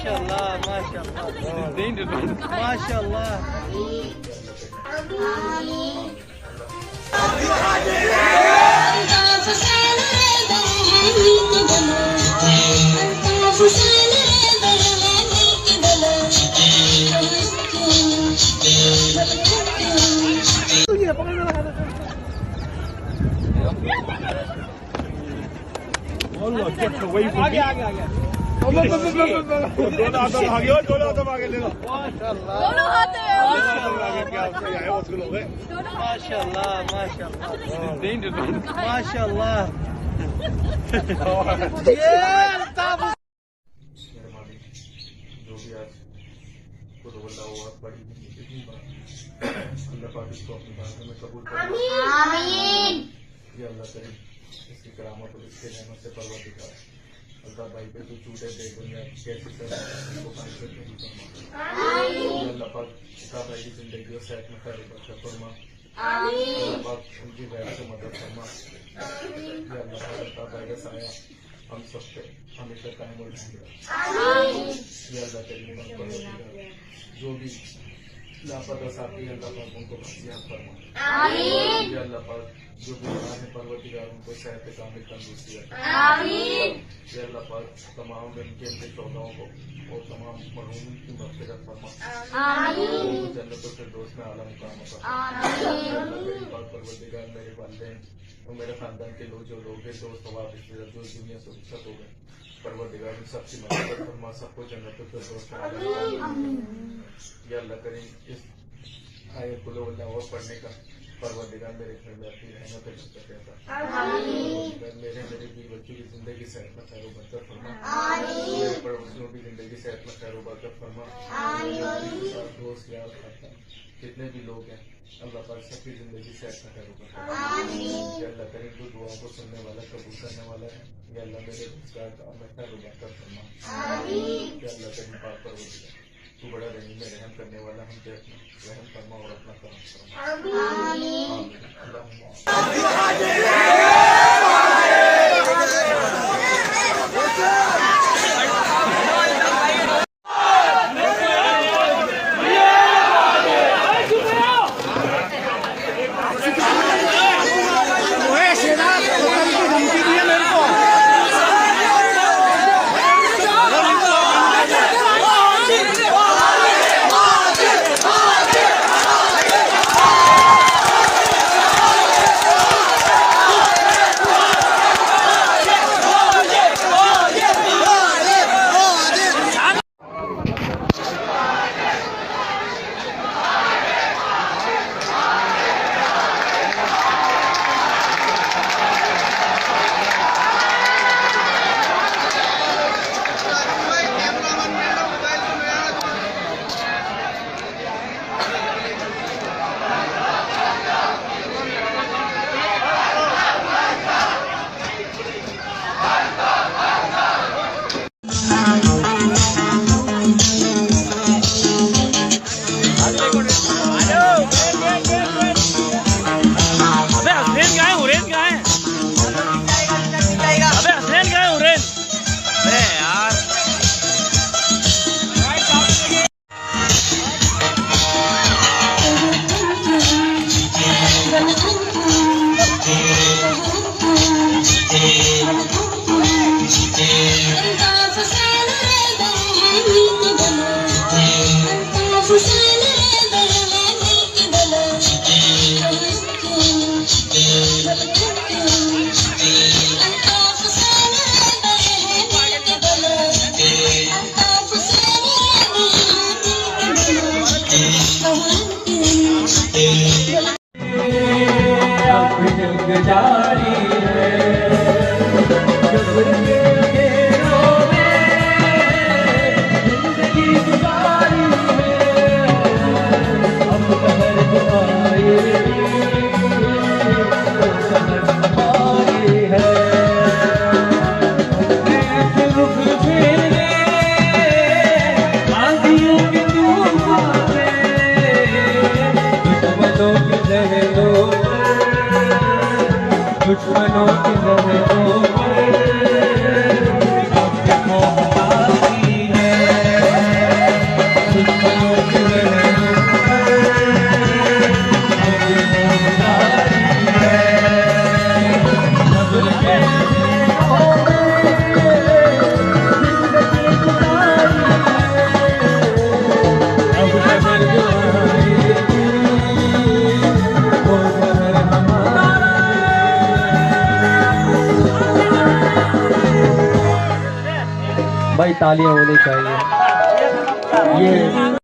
माशाल्लाह माशाल्लाह माशाल्लाह। Get away from me. आगे दोनों आगे ले लो। दोनों हाथ में माशाल्लाह माशाल्लाह माशाल्लाह। जो भी आज खुद वल्लाह हुआ बड़ी अल्लाह पाक इसको अपनी बातों में कबूल करे। आमीन। ये अल्लाह करीम इसकी करामत और इसके रहमत से परवरदिगार अल्लाह भाई पे तो छूटे दे दुनिया कैसी तरह इसको पानी पे कबूल फरमा। अल्लाह पाक इसका भाई की जिंदगी और सेहत में खैर बरकत फरमा। अल्लाह पाक उनकी गैर से मदद फरमा। ये अल्लाह पाक इसका भाई का साया हम सब पे हमेशा कायम और रहेगा। ये अल्लाह करीम परवरदिगार जो भी लापता साथी अल्लाह पाक उनको बख्शियात फरमा। ये अल्लाह पाक जो बीमार है परवरदिगार उनको सेहत कामिल तंदुरुस्ती रखे। ये अल्लाह पाक तमाम इनके शोधाओं को और तमाम मरहूम की मग़फ़िरत फरमा। जन्नत और फिरदौस में आला मुकाम अता फरमा। परवरदिगार मेरे वालिदैन और मेरे खानदान के लोग जो लोग हैं दोस्त अहबाब रिश्तेदार जो दुनिया से रुखसत हो गए परवरदिगार इन सबकी मदद फरमा। सबको जन्नत और फिरदौस में आला मुकाम। ये अल्लाह करीम इस आयत कुल हुवल्लाह और पढ़ने का परवरदिगार मेरे घर में अपनी रहमत और बरकत रहता। मेरे बीवी बच्चों की जिंदगी सेहत में खैर बरकत फरमा। मेरे पड़ोसियों की जिंदगी सेहत में खैर बरकत फरमा। दोस्त यार खानदान जितने भी लोग हैं अल्लाह पाक सबकी जिंदगी सेहत में खैर बरकत फरमा। अल्लाह करीम तो दुआओं को सुनने वाला कबूल करने वाला है। ये अल्लाह मेरे रोजगार काम में खैर बरकत फरमा। अल्लाह करीम पाक परवरदिगार तू बड़ा रहीम में रहम करने वाला हम पे अपना रहम फरमा और अपना करम फरमा। भाई तालियां होनी चाहिए। ये